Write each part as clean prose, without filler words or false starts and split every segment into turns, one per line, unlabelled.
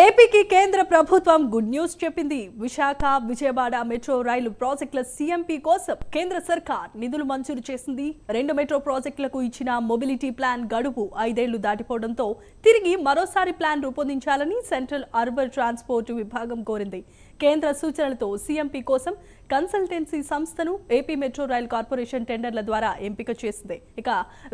ఏపీకి కేంద్ర ప్రభుత్వం గుడ్ న్యూస్ చెప్పింది. విశాఖ విజయవాడ మెట్రో రైలు ప్రాజెక్టుల సీఎంపీ కోసం కేంద్ర సర్కార్ నిధులు మంజూరు చేసింది. 2 మెట్రో ప్రాజెక్టులకు ఇచ్చిన మొబిలిటీ ప్లాన్ గడువు 5 ఏళ్లు దాటిపోవడంతో తిరిగి మరోసారి ప్లాన్ రూపొందించాలని సెంట్రల్ అర్బన్ ట్రాన్స్పోర్ట్ విభాగం కోరింది. కేంద్ర సూచనలతో సీఎంపీ కోసం కన్సల్టెన్సీ సంస్థను ఏపీ మెట్రో రైల్ కార్పొరేషన్ టెండర్ల ద్వారా ఎంపిక చేసింది. ఇక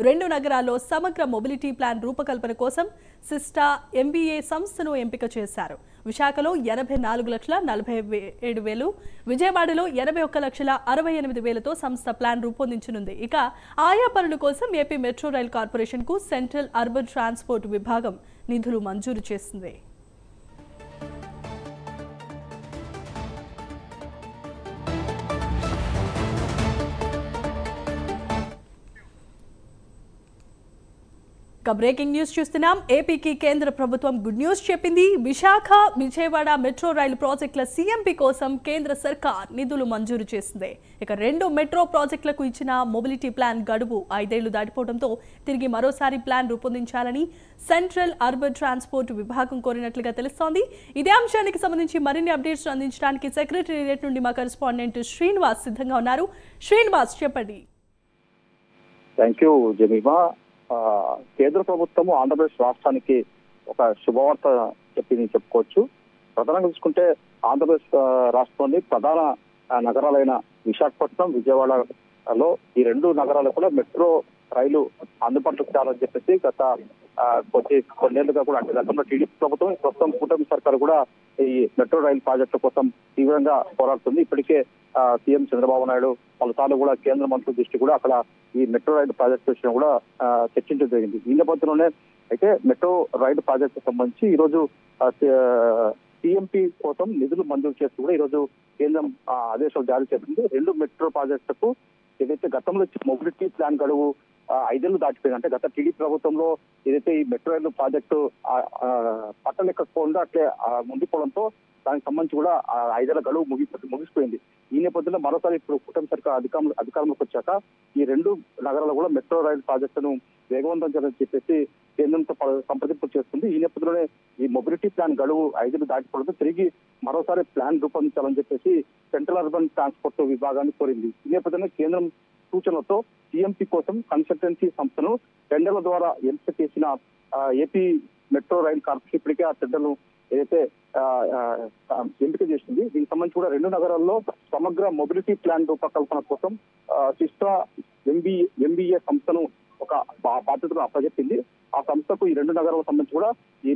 2 నగరాల్లో సమగ్ర మొబిలిటీ ప్లాన్ రూపకల్పన కోసం సిస్టా ఎంబీఏ సంస్థను ఎంపిక చేశారు. విశాఖలో 84,47,000, విజయవాడలో 81,68,000తో సంస్థ ప్లాన్ రూపొందించనుంది. ఇక ఆయా పనుల కోసం ఏపీ మెట్రో రైల్ కార్పొరేషన్ కు సెంట్రల్ అర్బన్ ట్రాన్స్పోర్ట్ విభాగం నిధులు మంజూరు చేసింది. బ్రేకింగ్ న్యూస్ చూస్తున్నాం. ఏపీకి కేంద్ర ప్రభుత్వం గుడ్ న్యూస్ చెప్పింది. విశాఖ విజయవాడ మెట్రో రైలు ప్రాజెక్టుల సీఎంపీ కోసం కేంద్ర సర్కార్ నిధులు మంజూరు చేసింది. ఇక 2 మెట్రో ప్రాజెక్టులకు ఇచ్చిన మొబిలిటీ ప్లాన్ గడువు 5 ఏళ్లు దాటిపోవడంతో తిరిగి మరోసారి ప్లాన్ రూపొందించాలని సెంట్రల్ అర్బన్ ట్రాన్స్పోర్ట్ విభాగం కోరినట్లుగా తెలుస్తోంది. ఇదే అంశానికి సంబంధించి మరిన్ని అప్డేట్స్ అందించడానికి సెక్రటేరియట్ నుండి మా కరెస్పాండెంట్ శ్రీనివాస్ సిద్ధంగా ఉన్నారు. శ్రీనివాస్, చెప్పండి.
Thank you Jemimah. కేంద్ర ప్రభుత్వము ఆంధ్రప్రదేశ్ రాష్ట్రానికి ఒక శుభవార్త చెప్పుకోవచ్చు. ప్రధానంగా చూసుకుంటే ఆంధ్రప్రదేశ్ రాష్ట్రంలోని ప్రధాన నగరాలైన విశాఖపట్నం, విజయవాడలో ఈ 2 నగరాలు కూడా మెట్రో రైలు అందుబాటులోకి తేవాలని చెప్పేసి గత కొన్నేళ్లుగా కూడా, అంటే గతంలో టీడీపీ ప్రభుత్వం, ప్రస్తుతం కూటమి సర్కారు కూడా ఈ మెట్రో రైలు ప్రాజెక్టుల కోసం తీవ్రంగా పోరాడుతుంది. ఇప్పటికే సీఎం చంద్రబాబు నాయుడు పలుసార్లు కూడా కేంద్ర మంత్రుల దృష్టి కూడా అక్కడ ఈ మెట్రో రైలు ప్రాజెక్టు విషయం కూడా చర్చించడం జరిగింది. ఈ నేపథ్యంలోనే అయితే మెట్రో రైలు ప్రాజెక్టు సంబంధించి ఈ రోజు సీఎంపీ కోసం నిధులు మంజూరు చేస్తూ కూడా ఈ రోజు కేంద్రం ఆదేశాలు జారీ చేసింది. 2 మెట్రో ప్రాజెక్టులకు ఏదైతే గతంలో మొబిలిటీ ప్లాన్ గడువు 5 ఏళ్లు దాటిపోయింది. అంటే గత టీడీపీ ప్రభుత్వంలో ఏదైతే ఈ మెట్రో రైలు ప్రాజెక్టు పట్టలేకపోకుండా అట్లే ముందుకోవడంతో దానికి సంబంధించి కూడా 5 ఏళ్ల గడువు ముగిసిపోయింది. ఈ నేపథ్యంలో మరోసారి ఇప్పుడు కూటమి సర్కార్ అధికారంలోకి వచ్చాక ఈ 2 నగరాలు కూడా మెట్రో రైలు ప్రాజెక్టును వేగవంతం చేయాలని చెప్పేసి కేంద్రంతో సంప్రదింపులు చేస్తుంది. ఈ నేపథ్యంలోనే ఈ మొబిలిటీ ప్లాన్ గడువు 5 ఏళ్లు దాటిపోవడంతో తిరిగి మరోసారి ప్లాన్ రూపొందించాలని చెప్పేసి సెంట్రల్ అర్బన్ ట్రాన్స్పోర్ట్ విభాగాన్ని కోరింది. ఈ నేపథ్యంలో కేంద్రం సూచనలతో సీఎంపీ కోసం కన్సల్టెన్సీ సంస్థను టెండర్ల ద్వారా ఎంపిక చేసిన ఏపీ మెట్రో రైల్ కార్పొరేషన్ ఇప్పటికే ఆ టెండర్ను ఏదైతే ఎంపిక చేసింది. దీనికి సంబంధించి కూడా 2 నగరాల్లో సమగ్ర మొబిలిటీ ప్లాన్ రూపకల్పన కోసం సిస్టా ఎంబీఏ సంస్థను ఒక బాధ్యతను అప్పచెప్పింది. ఆ సంస్థకు ఈ 2 నగరాలకు సంబంధించి కూడా ఈ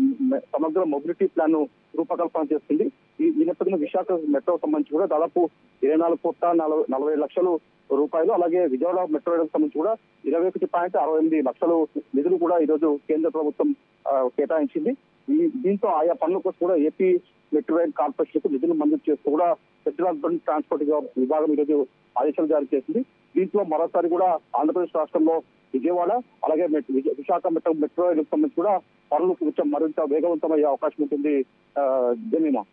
సమగ్ర మొబిలిటీ ప్లాన్ ను రూపకల్పన చేస్తుంది. ఈ నేపథ్యంలో విశాఖ మెట్రో సంబంధించి కూడా దాదాపు 24,40,00,000 రూపాయలు, అలాగే విజయవాడ మెట్రో రైలుకు సంబంధించి కూడా 21.68 లక్షలు నిధులు కూడా ఈ రోజు కేంద్ర ప్రభుత్వం కేటాయించింది. దీంతో ఆయా పనుల కోసం కూడా ఏపీ మెట్రో రైల్ కార్పొరేషన్ కు నిధులు మంజూరు చేస్తూ కూడా సెంట్రల్ అర్బన్ ట్రాన్స్పోర్ట్ విభాగం ఈరోజు ఆదేశాలు జారీ చేసింది. దీంట్లో మరోసారి కూడా ఆంధ్రప్రదేశ్ రాష్ట్రంలో విజయవాడ అలాగే విశాఖ మెట్రో రైలుకు సంబంధించి కూడా పనులు కొంచెం మరింత వేగవంతమయ్యే అవకాశం ఉంటుంది. జమీమా.